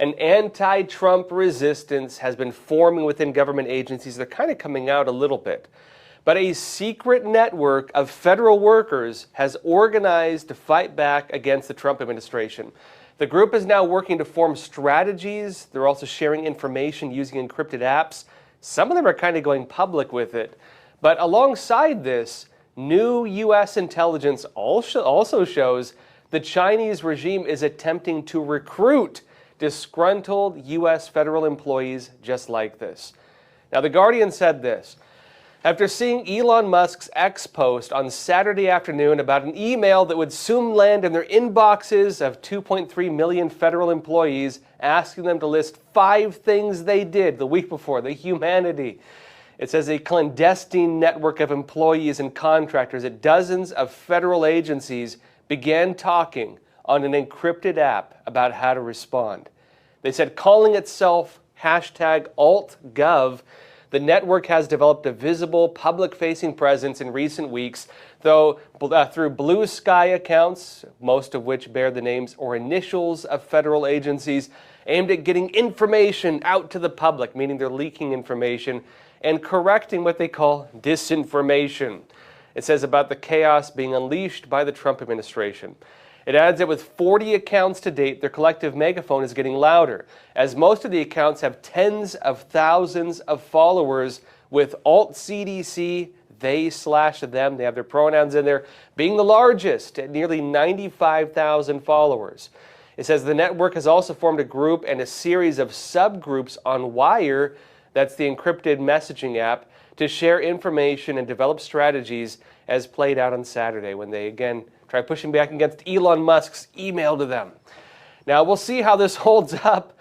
An anti-Trump resistance has been forming within government agencies. They're kind of coming out a little bit. But a secret network of federal workers has organized to fight back against the Trump administration. The group is now working to form strategies. They're also sharing information using encrypted apps. Some of them are kind of going public with it. But alongside this, new U.S. intelligence also shows the Chinese regime is attempting to recruit disgruntled U.S. federal employees just like this. Now, The Guardian said this: after seeing Elon Musk's X post on Saturday afternoon about an email that would soon land in their inboxes of 2.3 million federal employees, asking them to list 5 things they did the week before, the humanity. It says a clandestine network of employees and contractors at dozens of federal agencies began talking on an encrypted app about how to respond. They said, calling itself #AltGov, the network has developed a visible public-facing presence in recent weeks, though through blue sky accounts, most of which bear the names or initials of federal agencies, aimed at getting information out to the public, meaning they're leaking information, and correcting what they call disinformation. It says about the chaos being unleashed by the Trump administration. It adds that with 40 accounts to date, their collective megaphone is getting louder, as most of the accounts have tens of thousands of followers, with alt-CDC, they/them, they have their pronouns in there, being the largest at nearly 95,000 followers. It says the network has also formed a group and a series of subgroups on Wire, that's the encrypted messaging app, to share information and develop strategies, as played out on Saturday when they again try pushing back against Elon Musk's email to them. Now, we'll see how this holds up.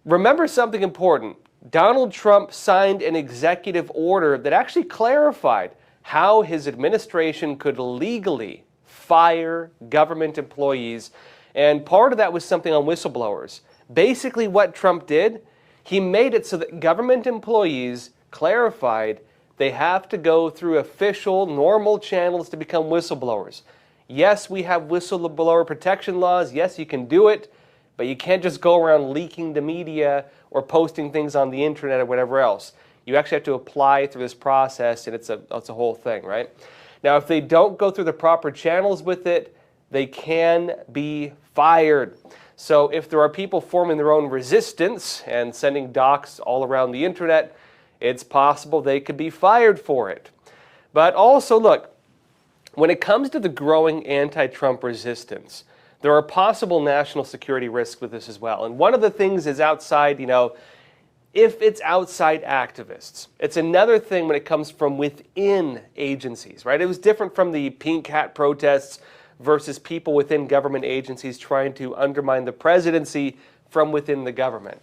Remember something important. Donald Trump signed an executive order that actually clarified how his administration could legally fire government employees, and part of that was something on whistleblowers. Basically, what Trump did, he made it so that government employees clarified they have to go through official, normal channels to become whistleblowers. Yes, we have whistleblower protection laws. Yes, you can do it, but you can't just go around leaking to media or posting things on the internet or whatever else. You actually have to apply through this process, and it's a whole thing, right? Now, if they don't go through the proper channels with it, they can be fired. So if there are people forming their own resistance and sending docs all around the internet, it's possible they could be fired for it. But also, look, when it comes to the growing anti-Trump resistance, there are possible national security risks with this as well. And one of the things is outside, if it's outside activists. It's another thing when it comes from within agencies, right? It was different from the Pink Hat protests versus people within government agencies trying to undermine the presidency from within the government.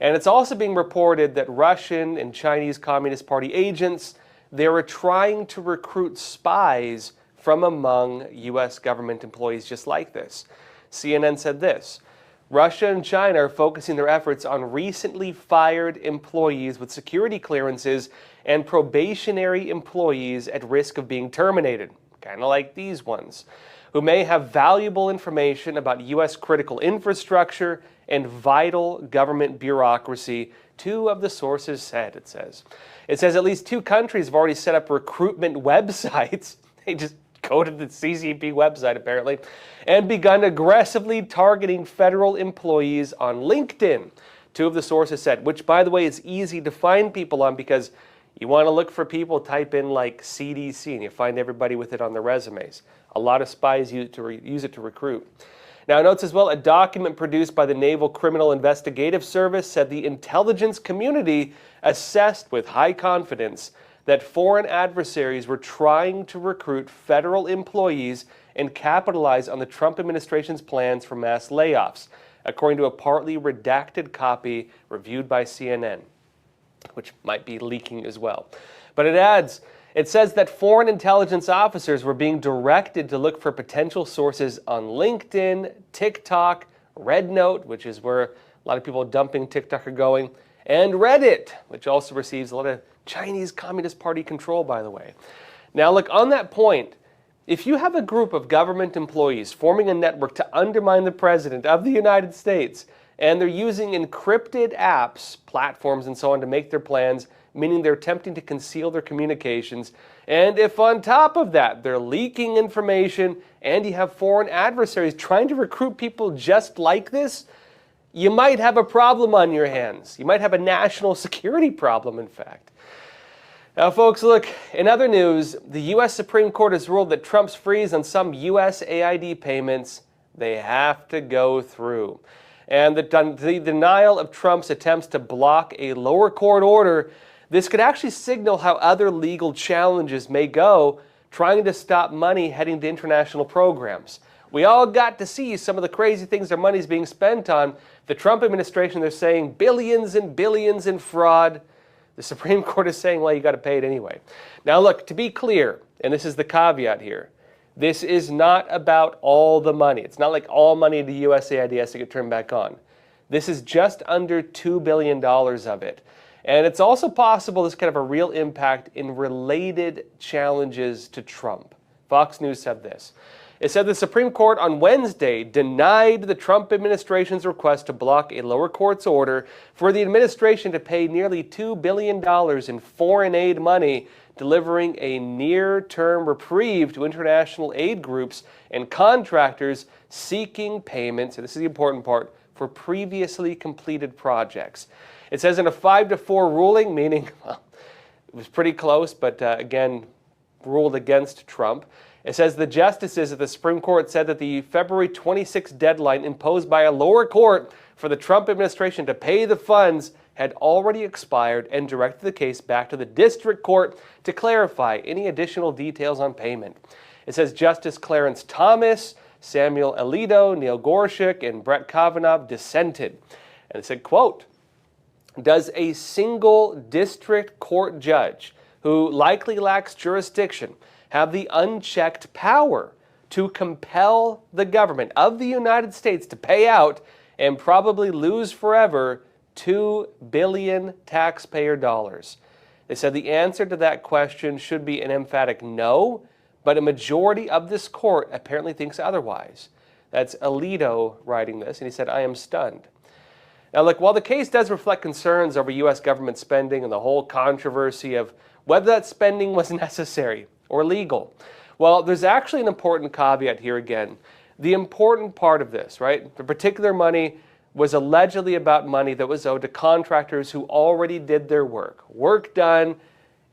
And it's also being reported that Russian and Chinese Communist Party agents, they were trying to recruit spies from among U.S. government employees just like this. CNN said this: Russia and China are focusing their efforts on recently fired employees with security clearances and probationary employees at risk of being terminated, kind of like these ones, who may have valuable information about U.S. critical infrastructure and vital government bureaucracy, 2 of the sources said, it says. It says at least 2 countries have already set up recruitment websites. They just go to the CCP website, apparently, and begun aggressively targeting federal employees on LinkedIn, 2 of the sources said, which, by the way, is easy to find people on because you want to look for people, type in like CDC, and you find everybody with it on their resumes. A lot of spies use it to recruit. Now, it notes as well, a document produced by the Naval Criminal Investigative Service said the intelligence community assessed with high confidence that foreign adversaries were trying to recruit federal employees and capitalize on the Trump administration's plans for mass layoffs, according to a partly redacted copy reviewed by CNN, which might be leaking as well. But it adds, it says that foreign intelligence officers were being directed to look for potential sources on LinkedIn, TikTok, RedNote, which is where a lot of people dumping TikTok are going, and Reddit, which also receives a lot of Chinese Communist Party control, by the way. Now, look, on that point, if you have a group of government employees forming a network to undermine the President of the United States, and they're using encrypted apps, platforms, and so on to make their plans, meaning they're attempting to conceal their communications. And if on top of that, they're leaking information and you have foreign adversaries trying to recruit people just like this, you might have a problem on your hands. You might have a national security problem, in fact. Now, folks, look, in other news, the U.S. Supreme Court has ruled that Trump's freeze on some USAID payments, they have to go through. And the denial of Trump's attempts to block a lower court order, this could actually signal how other legal challenges may go trying to stop money heading to international programs. We all got to see some of the crazy things their money's being spent on. The Trump administration, they're saying billions and billions in fraud. The Supreme Court is saying, well, you got to pay it anyway. Now, look, to be clear, and this is the caveat here, this is not about all the money. It's not like all money to USAID has to get turned back on. This is just under $2 billion of it. And it's also possible this could have a real impact in related challenges to Trump. Fox News said this. It said the Supreme Court on Wednesday denied the Trump administration's request to block a lower court's order for the administration to pay nearly $2 billion in foreign aid money, delivering a near-term reprieve to international aid groups and contractors seeking payments, and this is the important part, for previously completed projects. It says in a 5-4 ruling, meaning, well, it was pretty close, but again, ruled against Trump. It says the justices of the Supreme Court said that the February 26 deadline imposed by a lower court for the Trump administration to pay the funds had already expired and directed the case back to the district court to clarify any additional details on payment. It says Justice Clarence Thomas, Samuel Alito, Neil Gorsuch, and Brett Kavanaugh dissented. And it said, quote, does a single district court judge who likely lacks jurisdiction have the unchecked power to compel the government of the United States to pay out and probably lose forever $2 billion taxpayer dollars? They said the answer to that question should be an emphatic no, but a majority of this court apparently thinks otherwise. That's Alito writing this, and he said, I am stunned. Now, look, while the case does reflect concerns over U.S. government spending and the whole controversy of whether that spending was necessary or legal, well, there's actually an important caveat here again. The important part of this, right, the particular money was allegedly about money that was owed to contractors who already did their work done,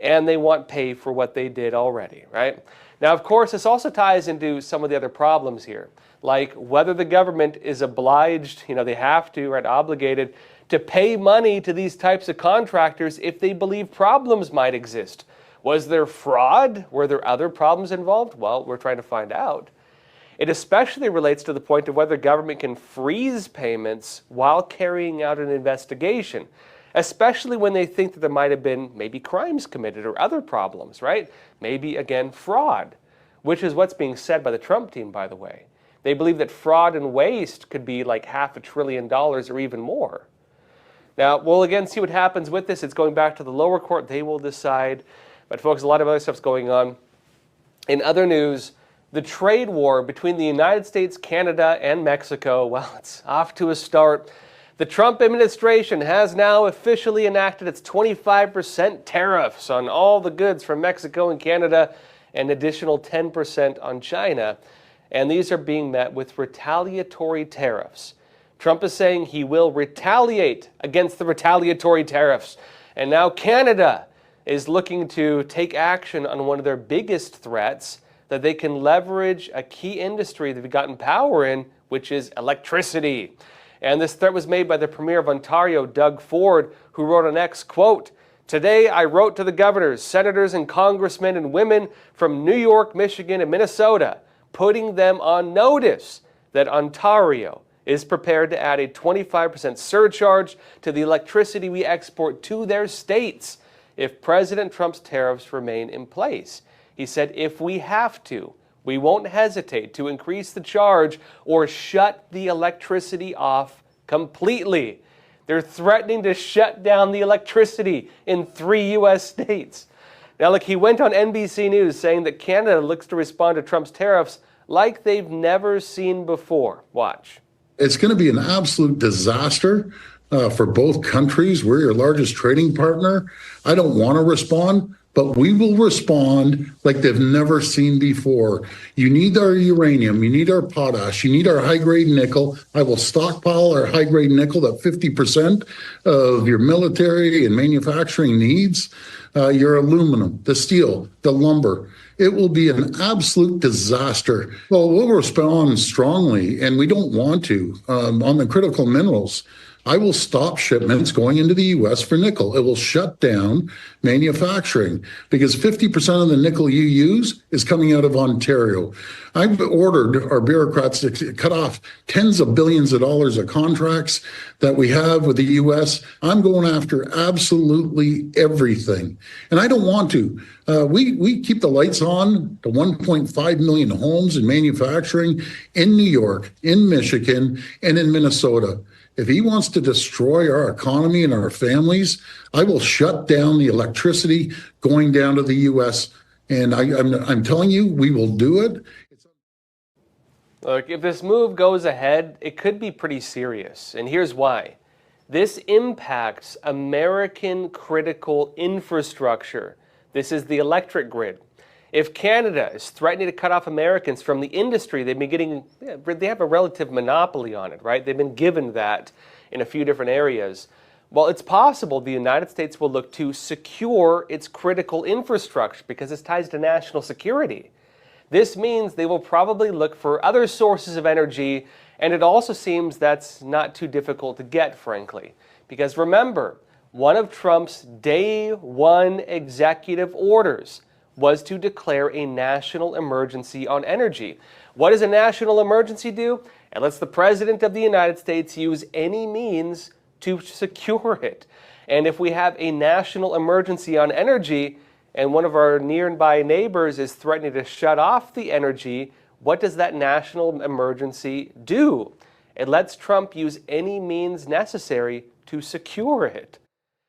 and they want pay for what they did already, right? Now, of course, this also ties into some of the other problems here, like whether the government is obliged, they have to, right, obligated to pay money to these types of contractors if they believe problems might exist. Was there fraud? Were there other problems involved? Well, we're trying to find out. It especially relates to the point of whether government can freeze payments while carrying out an investigation, especially when they think that there might have been maybe crimes committed or other problems, right? Maybe, again, fraud, which is what's being said by the Trump team, by the way. They believe that fraud and waste could be like $500 billion or even more. Now, we'll again see what happens with this. It's going back to the lower court. They will decide. But folks, a lot of other stuff's going on. In other news, the trade war between the United States, Canada, and Mexico, well, it's off to a start. The Trump administration has now officially enacted its 25% tariffs on all the goods from Mexico and Canada, and additional 10% on China. And these are being met with retaliatory tariffs. Trump is saying he will retaliate against the retaliatory tariffs. And now Canada is looking to take action on one of their biggest threats, that they can leverage a key industry that they've gotten power in, which is electricity. And this threat was made by the Premier of Ontario, Doug Ford, who wrote on X, quote, today I wrote to the governors, senators, and congressmen and women from New York, Michigan, and Minnesota, putting them on notice that Ontario is prepared to add a 25% surcharge to the electricity we export to their states if President Trump's tariffs remain in place. He said, if we have to, we won't hesitate to increase the charge or shut the electricity off completely. They're threatening to shut down the electricity in 3 U.S. states. Now, look, he went on NBC News saying that Canada looks to respond to Trump's tariffs like they've never seen before. Watch. It's going to be an absolute disaster for both countries. We're your largest trading partner. I don't want to respond, but we will respond like they've never seen before. You need our uranium, you need our potash, you need our high-grade nickel. I will stockpile our high-grade nickel at 50% of your military and manufacturing needs. Your aluminum, the steel, the lumber. It will be an absolute disaster. Well, we'll respond strongly, and we don't want to, on the critical minerals. I will stop shipments going into the U.S. for nickel. It will shut down manufacturing because 50% of the nickel you use is coming out of Ontario. I've ordered our bureaucrats to cut off tens of billions of dollars of contracts that we have with the U.S. I'm going after absolutely everything. And I don't want to. We keep the lights on to 1.5 million homes in manufacturing in New York, in Michigan, and in Minnesota. If he wants to destroy our economy and our families, I will shut down the electricity going down to the U.S. And I'm telling you, we will do it. Look, if this move goes ahead, it could be pretty serious. And here's why. This impacts American critical infrastructure. This is the electric grid. If Canada is threatening to cut off Americans from the industry, they have a relative monopoly on it, right? They've been given that in a few different areas. Well, it's possible the United States will look to secure its critical infrastructure because it's ties to national security. This means they will probably look for other sources of energy, and it also seems that's not too difficult to get, frankly. Because remember, one of Trump's day one executive orders was to declare a national emergency on energy. What does a national emergency do? It lets the President of the United States use any means to secure it. And if we have a national emergency on energy and one of our nearby neighbors is threatening to shut off the energy, what does that national emergency do? It lets Trump use any means necessary to secure it.